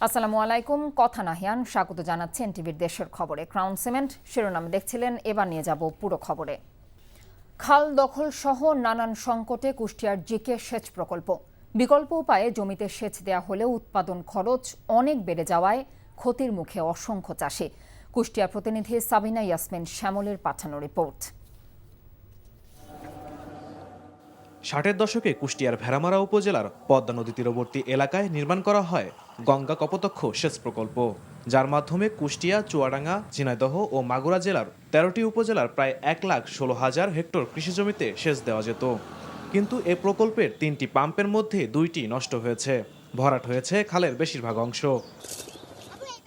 আসসালামু আলাইকুম। কথা নাহিয়ান স্বাগত জানাচ্ছি এনটিভির দেশের খবরে। ক্রাউন সিমেন্ট শিরোনামে দেখছিলেন, এবার নিয়ে যাব পুরো খবরে। খাল দখল সহ নানান সংকটে কুষ্টিয়ার জিকে সেচ প্রকল্প। বিকল্প উপায়ে জমিতে সেচ দেয়া হলেও উৎপাদন খরচ অনেক বেড়ে যাওয়ায় ক্ষতির মুখে অসংখ্য চাষি। কুষ্টিয়া প্রতিনিধি সাবিনা ইয়াসমিন শ্যামলের পাঠানো রিপোর্ট। ৬০-এর দশকে কুষ্টিয়ার ভেড়ামারা উপজেলার পদ্মা নদী তীরবর্তী এলাকায় নির্মাণ করা হয় গঙ্গা কপোতাক্ষ সেচ প্রকল্প, যার মাধ্যমে কুষ্টিয়া, চুয়াডাঙ্গা, ঝিনাইদহ ও মাগুরা জেলার ১৩টি উপজেলার প্রায় ১,১৬,০০০ হেক্টর কৃষিজমিতে সেচ দেওয়া যেত। কিন্তু এ প্রকল্পের ৩টি পাম্পের মধ্যে ২টি নষ্ট হয়েছে, ভরাট হয়েছে খালের বেশিরভাগ অংশ।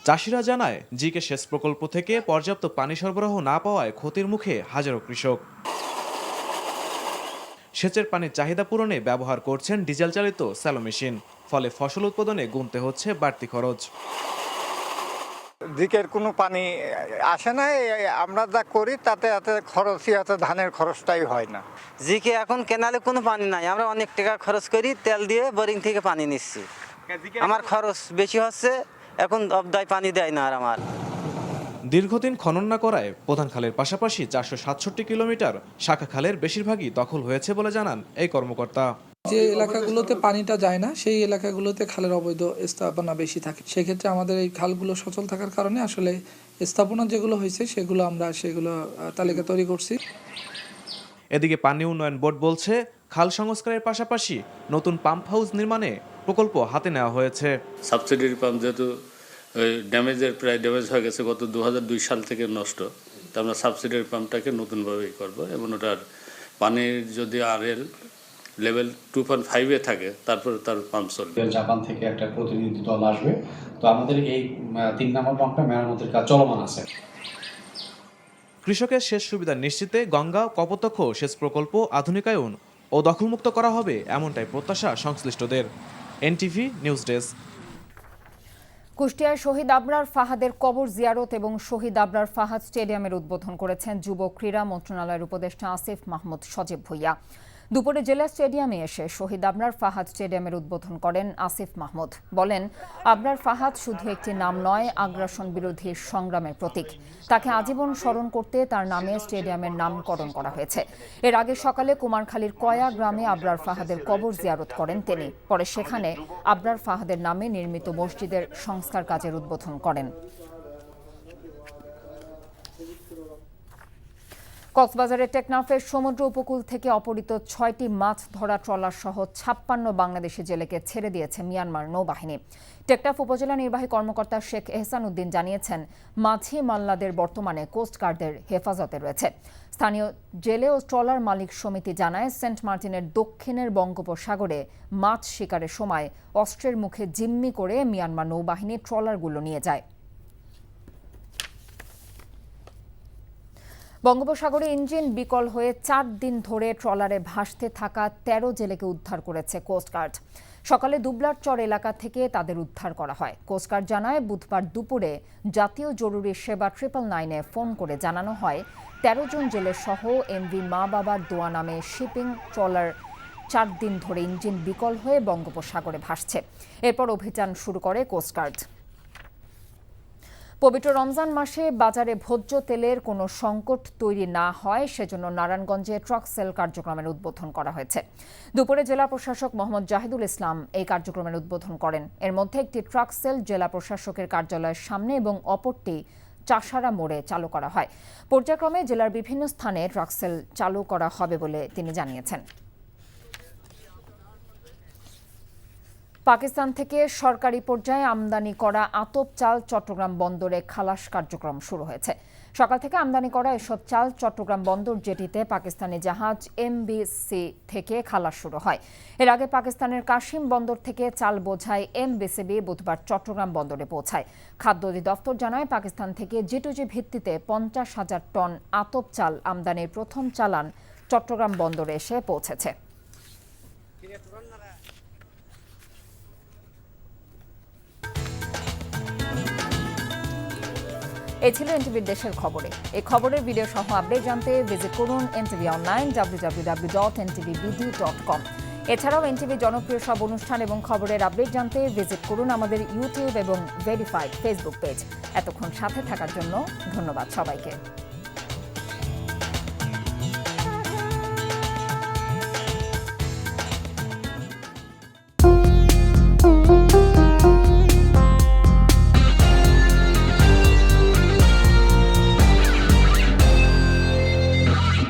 চাষিরা জানায়, জিকে সেচ প্রকল্প থেকে পর্যাপ্ত পানি সরবরাহ না পাওয়ায় ক্ষতির মুখে হাজারো কৃষক। সেচের পানির চাহিদা পূরণে ব্যবহার করছেন ডিজেল চালিত স্যালো মেশিন, ফলে ফসল উৎপাদনে গুনতে হচ্ছে বাড়তি খরচ। দিকের কোনো পানি আসে না, আমরা যা করি তাতে খরচই আছে, ধানের খরচটাই হয় না। জিকে এখন কেনালে কোনো পানি নাই, আমরা অনেক টাকা খরচ করি, তেল দিয়ে বোরিং থেকে পানি নিচ্ছি। আমার খরচ বেশি হচ্ছে, এখন অবদায় পানি দেয় না আর আমার। দীর্ঘদিন খনন না করায় প্রধান খালের পাশাপাশি ৪৬৭ কিলোমিটার শাখা খালের বেশিরভাগই দখল হয়েছে বলে জানান এই কর্মকর্তা। যে এলাকাগুলোতে পানিটা যায় না সেই এলাকাগুলোতে খালের অবৈধ স্থাপনা বেশি থাকে। সেক্ষেত্রে আমাদের এই খালগুলো সচল থাকার কারণে আসলে স্থাপনা যেগুলো হয়েছে সেগুলো তালিকা তৈরি করছি। এদিকে পানি উন্নয়ন বোর্ড বলছে, খাল সংস্কারের পাশাপাশি নতুন পাম্প হাউস নির্মাণে প্রকল্প হাতে নেওয়া হয়েছে। সাবসিডির পাম্প যেহেতু প্রায় ড্যামেজ হয়ে গেছে, গত ২০০২ সাল থেকে নষ্ট, তা আমরা সাবসিডির পাম্পটাকে নতুনভাবেই করব এবং ওটার পানির যদি আরএল লেভেল 2.5-এ থাকে তারপরে তার পাম্প চলবে। জাপান থেকে একটা প্রতিনিধি দল আসবে, তো আমাদের এই ৩ নম্বর পাম্পটা মেরামতের কাজ চলমান আছে। কৃষকের সেচ সুবিধা নিশ্চিতে গঙ্গা কপোতাক্ষ সেচ প্রকল্প আধুনিকায়ন ও দখলমুক্ত করা হবে, এমনটাই প্রত্যাশা সংশ্লিষ্টদের। NTV news desk. কুষ্টিয়ায় শহীদ আবরার ফাহাদের কবর জিয়ারত এবং শহীদ আবরার ফাহাদ স্টেডিয়ামের উদ্বোধন করেছেন যুব ক্রীড়া মন্ত্রণালয়ের উপদেষ্টা আসিফ মাহমুদ সজীব ভূঁইয়া। দুপুরে জেলা স্টেডিয়ামে এসে শহীদ আবরার ফাহাদ স্টেডিয়ামের উদ্বোধন করেন আসিফ মাহমুদ। বলেন, আবরার ফাহাদ শুধু একটি নাম নয়, আগ্রাসন বিরোধী সংগ্রামের প্রতীক। তাকে আজীবন স্মরণ করতে তার নামে স্টেডিয়ামের নামকরণ করা হয়েছে। এর আগে সকালে কুমারখালীর কয়া গ্রামে আবরার ফাহাদের কবর জিয়ারত করেন তিনি। পরে সেখানে আবরার ফাহাদের নামে নির্মিত মসজিদের সংস্কার কাজের উদ্বোধন করেন। কক্সবাজারের টেকনাফের সমুদ্র উপকূল থেকে অপহৃত ৬টি মাছ ধরা ট্রলার সহ ৫৬ বাংলাদেশি জেলেকে ছেড়ে দিয়েছে মিয়ানমার নৌবাহিনী। টেকনাফ উপজেলা নির্বাহী কর্মকর্তা শেখ এহসান উদ্দিন জানিয়েছেন, মাঝি মাল্লাদের বর্তমানে কোস্টগার্ডের হেফাজতে রয়েছে। স্থানীয় জেলে ও ট্রলার মালিক সমিতি জানায়, সেন্ট মার্টিনের দক্ষিণের বঙ্গোপসাগরে মাছ শিকারের সময় অস্ত্রের মুখে জিম্মি করে মিয়ানমার নৌবাহিনী ট্রলারগুলো নিয়ে যায়। বঙ্গোপসাগরে ইঞ্জিন বিকল হয়ে ৪ দিন ধরে ট্রলারে ভাসতে থাকা ১৩ জেলেকে উদ্ধার করেছে কোস্টগার্ড। সকালে দুবলারচর এলাকা থেকে তাদের উদ্ধার করা হয়। কোস্টগার্ড জানায়, বুধবার দুপুরে জাতীয় জরুরি সেবা 999-এ ফোন করে জানানো হয় ১৩ জন জেলে সহ এমভি মা বাবার দোয়া নামে শিপিং ট্রলার ৪ দিন ধরে ইঞ্জিন বিকল হয়ে বঙ্গোপসাগরে ভাসছে। এরপর অভিযান শুরু করে কোস্টগার্ড। পবিত্র রমজান মাসে বাজারে ভোজ্য তেলের কোনো সংকট তৈরি না হয় সেজন্য নারায়ণগঞ্জে ট্রাক সেল কার্যক্রমের উদ্বোধন করা হয়েছে। দুপুরে জেলা প্রশাসক মোহাম্মদ জাহিদুল ইসলাম এই কার্যক্রমের উদ্বোধন করেন। এর মধ্যে একটি ট্রাক সেল জেলা প্রশাসকের কার্যালয়ের সামনে এবং অপরটি চাষারা মোড়ে চালু করা হয়। পর্যায়ক্রমে জেলার বিভিন্ন স্থানে ট্রাক সেল চালু করা হবে বলে তিনি জানিয়েছেন। পাকিস্তান থেকে সরকারি পর্যায়ে আমদানি করা আতপ চাল চট্টগ্রাম বন্দরে খালাস কার্যক্রম শুরু হয়েছে। সকাল থেকে আমদানি করা এসব চাল চট্টগ্রাম বন্দর জেটিতে পাকিস্তানি জাহাজ এমবিসি থেকে খালাস শুরু হয়। এর আগে পাকিস্তানের কাশিম বন্দর থেকে চাল বোঝাই এমবিসিবি বুধবার চট্টগ্রাম বন্দরে পৌঁছায়। খাদ্য অধিদপ্তর জানায়, পাকিস্তান থেকে জিটুজি ভিত্তিতে ৫০,০০০ টন আতপ চাল আমদানির প্রথম চালান চট্টগ্রাম বন্দরে এসে পৌঁছেছে। এই ছিল এনটিভির দেশের খবরে। এই খবরের ভিডিও সহ আপডেট জানতে ভিজিট করুন এনটিভি অনলাইন www.ntvbd.com। এছাড়াও এনটিভি জনপ্রিয় সব অনুষ্ঠান এবং খবরের আপডেট জানতে ভিজিট করুন আমাদের ইউটিউব এবং ভেরিফাইড ফেসবুক পেজ। এতক্ষণ সাথে থাকার জন্য ধন্যবাদ সবাইকে।